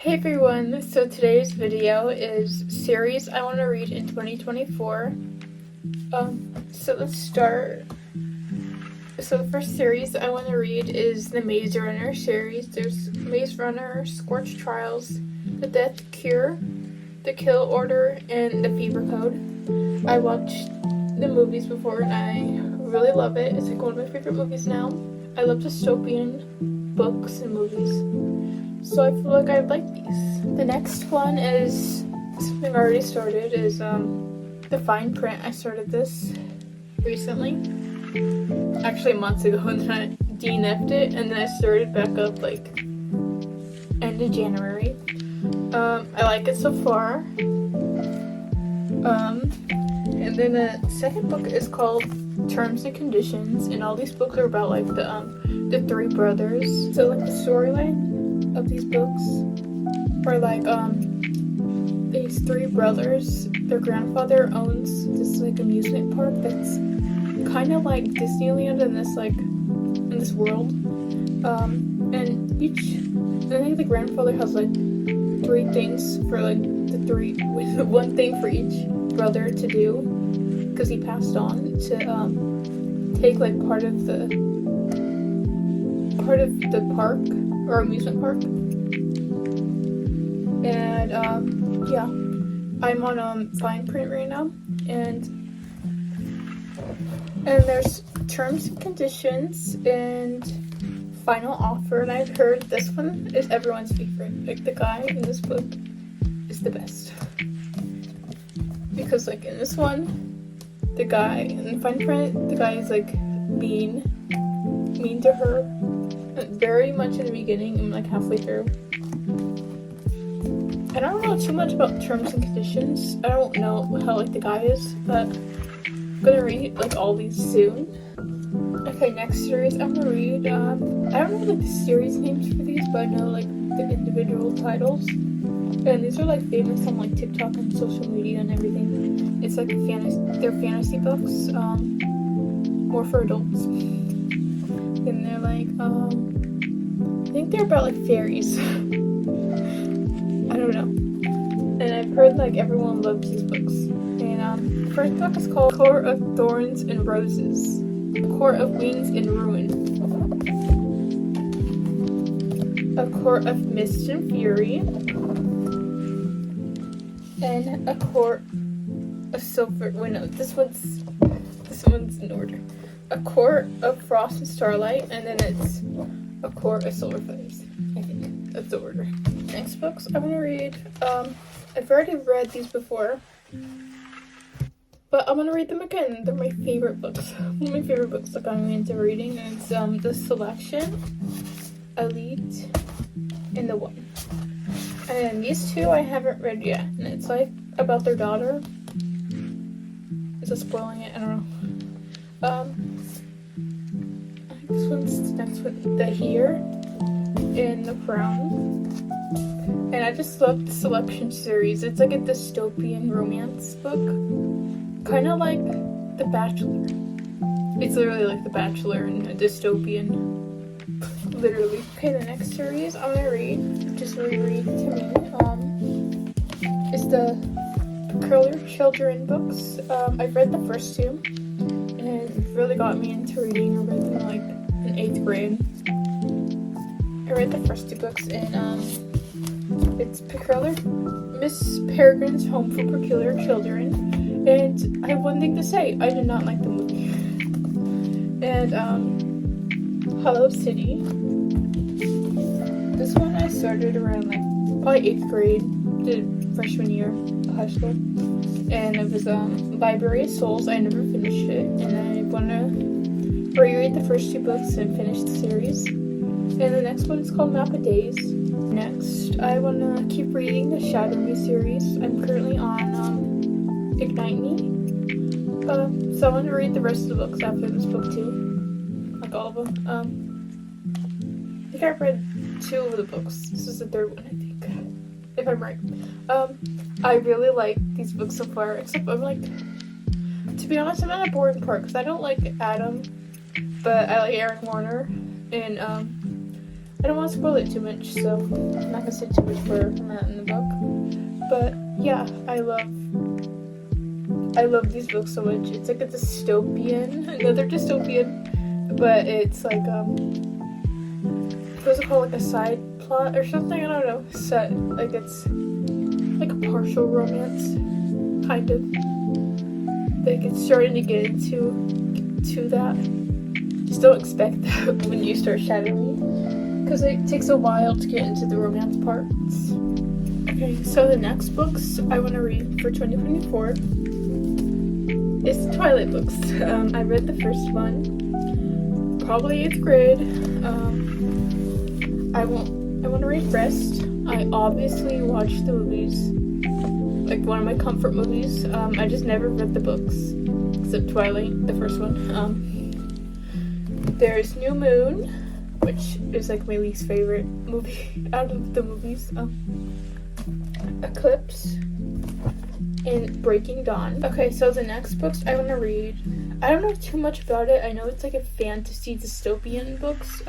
Hey everyone, so today's video is series I want to read in 2024. So let's start. So the first series I want to read is the Maze Runner series. There's Maze Runner, Scorched Trials, The Death Cure, The Kill Order, and The Fever Code. I watched the movies before and I really love it. It's like one of my favorite movies now. I love dystopian books and movies, so I feel like I'd like these. The next one is something I already started, is The Fine Print. I started this recently, actually months ago, and then I DNF'd it, and then I started back up like end of January. I like it so far. And then the second book is called Terms and Conditions, and all these books are about like the three brothers. So like the storyline of these books are like these three brothers, their grandfather owns this like amusement park that's kind of like Disneyland in this world, and I think the grandfather has like three things for like one thing for each brother to do, because he passed on, to take like part of the park or amusement park. And yeah, I'm on Fine Print right now, and there's Terms and Conditions and Final Offer, and I've heard this one is everyone's favorite. Like the guy in this book is the best, because like in this one, the guy in Fine Print, the guy is like mean to her, very much in the beginning and like halfway through. I don't know too much about Terms and Conditions. I don't know how like the guy is, but I'm gonna read like all these soon. Okay, next series I'm gonna read. I don't know like the series names for these, but I know like the individual titles. And these are like famous on like TikTok and social media and everything. It's like they're fantasy books, more for adults. And they're like, I think they're about like fairies. I don't know. And I've heard like everyone loves these books. And the first book is called Court of Thorns and Roses, Court of Wings and Ruin, A Court of Mist and Fury, and A Court of Silver. Wait, no, this one's in order. A Court of Frost and Starlight, and then it's A Court of Silver Feathers. I think that's the order. Next books I'm gonna read. I've already read these before, but I'm gonna read them again. They're my favorite books. One of my favorite books that I'm into reading is The Selection, Elite, and The One. And these two I haven't read yet, and it's like about their daughter. Is it spoiling it? I don't know. I think this one's the next one, The Here and The Crown. And I just love the Selection series. It's like a dystopian romance book, kind of like The Bachelor. It's literally like The Bachelor and a dystopian, literally. Okay, the next series I'm gonna read, just reread to me, is the Peculiar Children books. I've read the first two, and it really got me into reading. I read them like in 8th grade. I read the first two books, and it's Miss Peregrine's Home for Peculiar Children, and I have one thing to say: I did not like the movie. And Hollow City. This one I started around like probably 8th grade, did freshman year of high school, and it was Library of Souls. I never finished it, and I want to reread the first two books and finish the series. And the next one is called Map of Days. Next, I want to keep reading the Shadow Me series. I'm currently on Ignite Me. So I want to read the rest of the books after this book too, like all of them. I think I've read 2 of the books. This is the 3rd one, I think, if I'm right. I really like these books so far, except I'm like, to be honest, I'm at a boring part because I don't like Adam, but I like Aaron Warner, and I don't want to spoil it too much, so I'm not gonna say too much for that in the book. But yeah, I love these books so much. It's like a dystopian, another dystopian, but it's like what's it called, like a side plot or something? I don't know. Set like it's like a partial romance, kind of. Like it's starting to get into that. Just don't expect that when you start shadowing, because it takes a while to get into the romance parts. Okay, so the next books I want to read for 2024 is the Twilight books. I read the first one, probably 8th grade. I want to read Rest. I obviously watched the movies, like one of my comfort movies. I just never read the books, except Twilight, the first one. There's New Moon, which is like my least favorite movie out of the movies. Eclipse, and Breaking Dawn. Okay, so the next books I want to read, I don't know too much about it. I know it's like a fantasy dystopian books.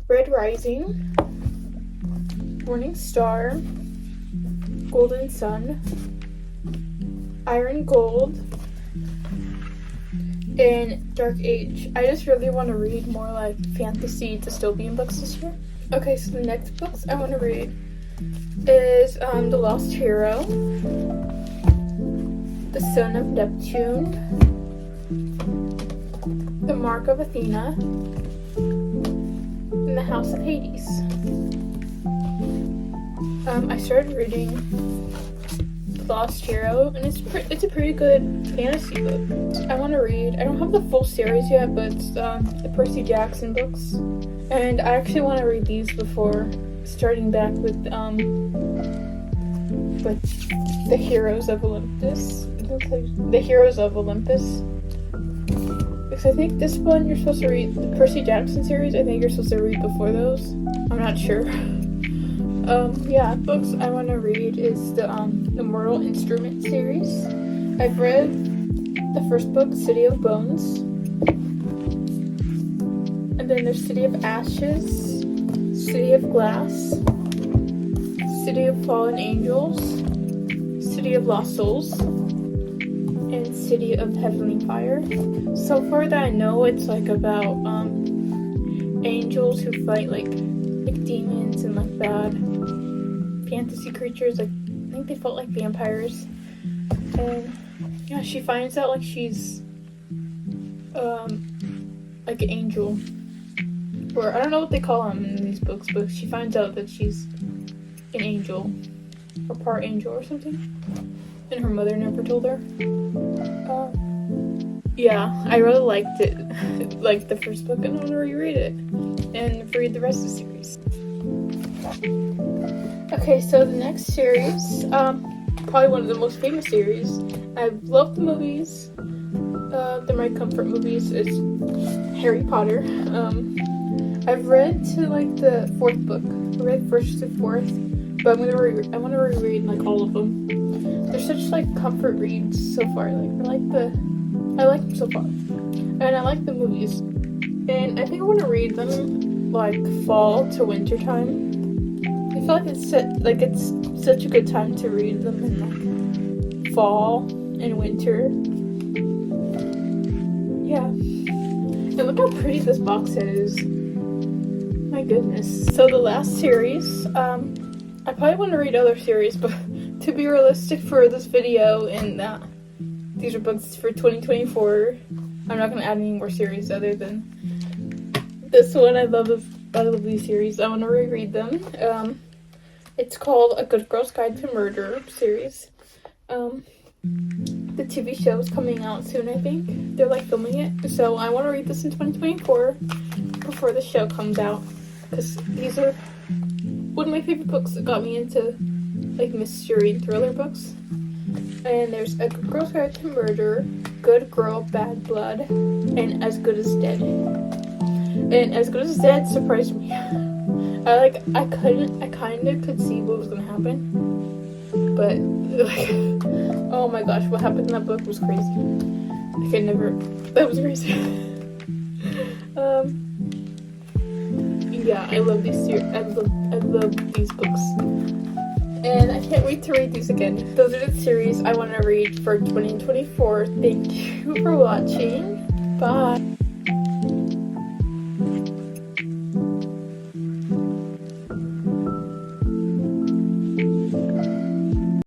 Red Rising, Morning Star, Golden Sun, Iron Gold, and Dark Age. I just really want to read more like fantasy dystopian books this year. Okay, so the next books I want to read is The Lost Hero, The Son of Neptune, The Mark of Athena, and The House of Hades. I started reading The Lost Hero, and it's a pretty good fantasy book. I want to read. I don't have the full series yet, but it's the Percy Jackson books, and I actually want to read these before starting back with the Heroes of Olympus. The Heroes of Olympus. Because I think this one you're supposed to read, the Percy Jackson series, I think you're supposed to read before those. I'm not sure. Yeah, books I want to read is the Mortal Instrument series. I've read the first book, City of Bones. And then there's City of Ashes, City of Glass, City of Fallen Angels, City of Lost Souls, and City of Heavenly Fire. So far that I know, it's like about angels who fight like demons and like bad fantasy creatures. Like I think they fought like vampires. And yeah, she finds out like she's like an angel. Or I don't know what they call them in these books, but she finds out that she's an angel, or part angel or something, and her mother never told her. Yeah, I really liked it, like the first book, and I want to reread it and read the rest of the series. Okay, so the next series, probably one of the most famous series. I love the movies. They're my comfort movies. It's Harry Potter. I've read to like the 4th book. I read 1st to 4th, but I want to reread like all of them. They're such like comfort reads so far. Like I like them so far, and I like the movies. And I think I want to read them like fall to winter time. I feel like it's such a good time to read them in like fall and winter. Yeah. And look how pretty this box set is. My goodness. So the last series, I probably want to read other series, but to be realistic for this video, and these are books for 2024, I'm not going to add any more series other than this one. I love these series. I want to reread them. It's called A Good Girl's Guide to Murder series. The TV show is coming out soon, I think. They're like filming it. So I want to read this in 2024 before the show comes out. Because these are one of my favorite books that got me into like mystery and thriller books. And there's A Good Girl's Guide to Murder, Good Girl, Bad Blood, and As Good as Dead. And As Good as Dead surprised me. I kind of could see what was gonna happen. But like, oh my gosh, what happened in that book was crazy. That was crazy. yeah, I love these I love these books. And I can't wait to read these again. Those are the series I want to read for 2024. Thank you for watching. Bye.